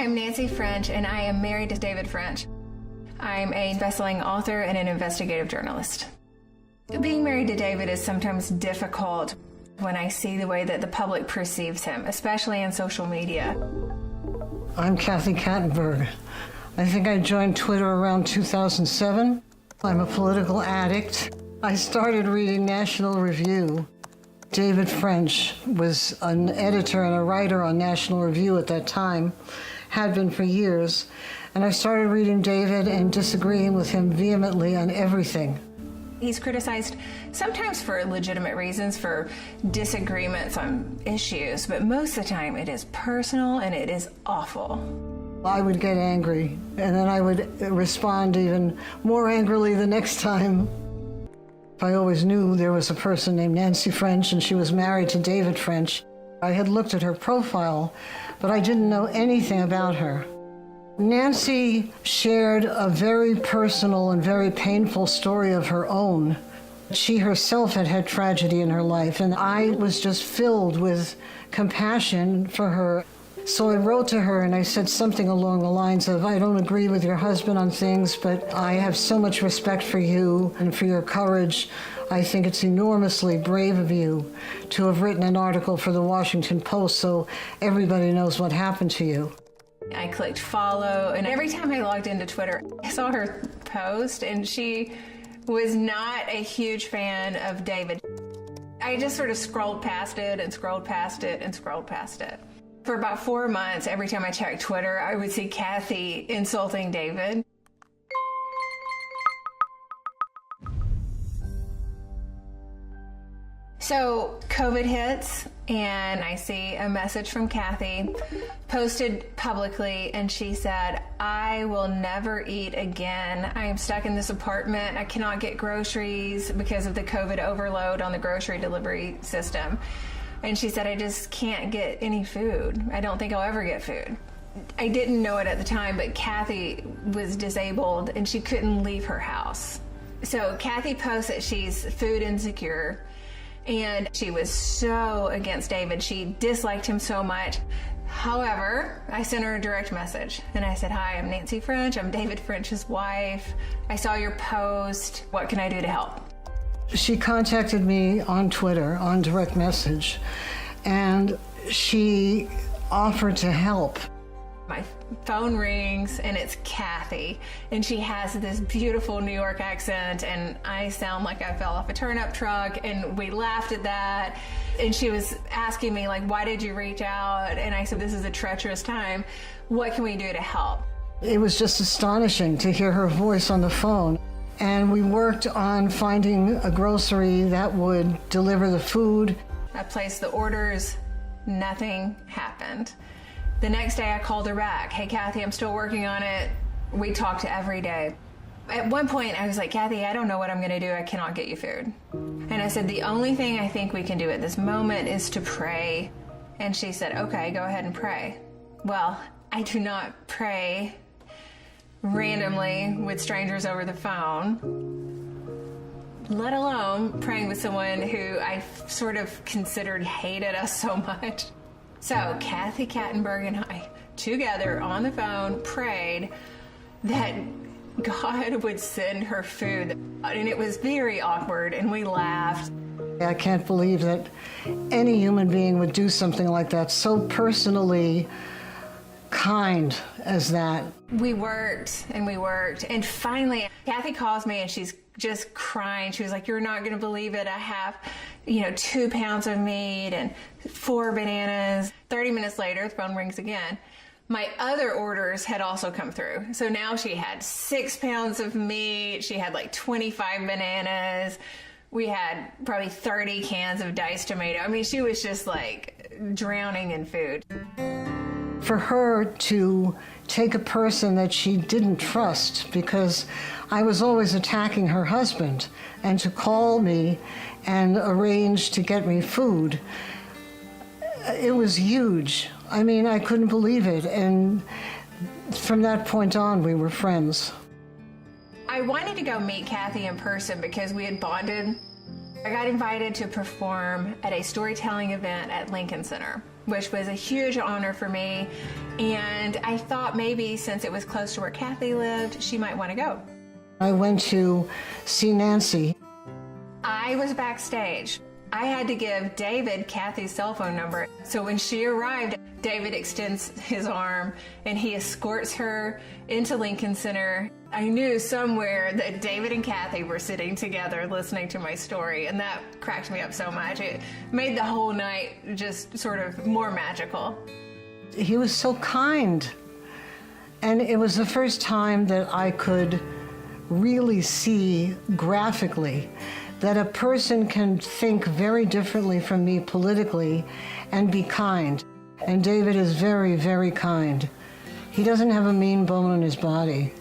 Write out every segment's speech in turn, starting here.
I'm Nancy French, and I am married to David French. I'm a best-selling author and an investigative journalist. Being married to David is sometimes difficult when I see the way that the public perceives him, especially in social media. I'm Kathy Katenberg. I think I joined Twitter around 2007. I'm a political addict. I started reading National Review. David French was an editor and a writer on National Review at that time, had been for years, and I started reading David and disagreeing with him vehemently on everything. He's criticized sometimes for legitimate reasons, for disagreements on issues, but most of the time it is personal and it is awful. I would get angry, and then I would respond even more angrily the next time. I always knew there was a person named Nancy French, and she was married to David French. I had looked at her profile, but I didn't know anything about her. Nancy shared a very personal and very painful story of her own. She herself had had tragedy in her life, and I was just filled with compassion for her. So I wrote to her and I said something along the lines of, I don't agree with your husband on things, but I have so much respect for you and for your courage. I think it's enormously brave of you to have written an article for the Washington Post so everybody knows what happened to you. I clicked follow, and every time I logged into Twitter, I saw her post, and she was not a huge fan of David. I just sort of scrolled past it and scrolled past it and scrolled past it. For about 4 months, every time I checked Twitter, I would see Kathy insulting David. So COVID hits, and I see a message from Kathy posted publicly, and she said, I will never eat again. I am stuck in this apartment. I cannot get groceries because of the COVID overload on the grocery delivery system. And she said, I just can't get any food. I don't think I'll ever get food. I didn't know it at the time, but Kathy was disabled and she couldn't leave her house. So Kathy posts that she's food insecure, and she was so against David. She disliked him so much. However, I sent her a direct message and I said, hi, I'm Nancy French. I'm David French's wife. I saw your post. What can I do to help? She contacted me on Twitter, on direct message, and she offered to help. My phone rings, and it's Kathy, and she has this beautiful New York accent, and I sound like I fell off a turnip truck, and we laughed at that. And she was asking me, like, why did you reach out? And I said, this is a treacherous time. What can we do to help? It was just astonishing to hear her voice on the phone. And we worked on finding a grocery that would deliver the food. I placed the orders. Nothing happened. The next day I called her back. Hey, Kathy, I'm still working on it. We talked every day. At one point I was like, Kathy, I don't know what I'm gonna do. I cannot get you food. And I said, the only thing I think we can do at this moment is to pray. And she said, okay, go ahead and pray. Well, I do not pray randomly with strangers over the phone, let alone praying with someone who I sort of considered hated us so much. So Kathy Katenberg and I, together on the phone, prayed that God would send her food. And it was very awkward, and we laughed. I can't believe that any human being would do something like that, so personally kind as that. We worked and we worked, and finally Kathy calls me and she's just crying. She was like, you're not going to believe it. I have, 2 pounds of meat and 4 bananas. 30 minutes later, the phone rings again. My other orders had also come through. So now she had 6 pounds of meat. She had like 25 bananas. We had probably 30 cans of diced tomato. I mean, she was just like drowning in food. For her to take a person that she didn't trust, because I was always attacking her husband, and to call me and arrange to get me food, it was huge. I mean, I couldn't believe it. And from that point on, we were friends. I wanted to go meet Kathy in person because we had bonded I got invited to perform at a storytelling event at Lincoln Center, which was a huge honor for me. And I thought maybe since it was close to where Kathy lived, she might want to go. I went to see Nancy. I was backstage. I had to give David Kathy's cell phone number. So when she arrived, David extends his arm and he escorts her into Lincoln Center. I knew somewhere that David and Kathy were sitting together listening to my story, and that cracked me up so much. It made the whole night just sort of more magical. He was so kind. And it was the first time that I could really see graphically that a person can think very differently from me politically and be kind. And David is very, very kind. He doesn't have a mean bone in his body.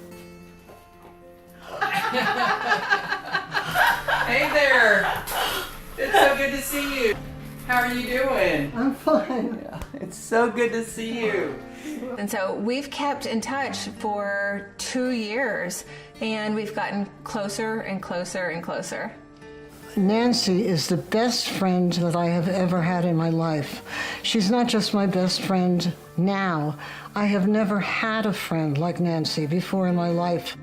Hey there! It's so good to see you. How are you doing? I'm fine. Yeah, it's so good to see you. And so we've kept in touch for 2 years, and we've gotten closer and closer and closer. Nancy is the best friend that I have ever had in my life. She's not just my best friend now. I have never had a friend like Nancy before in my life.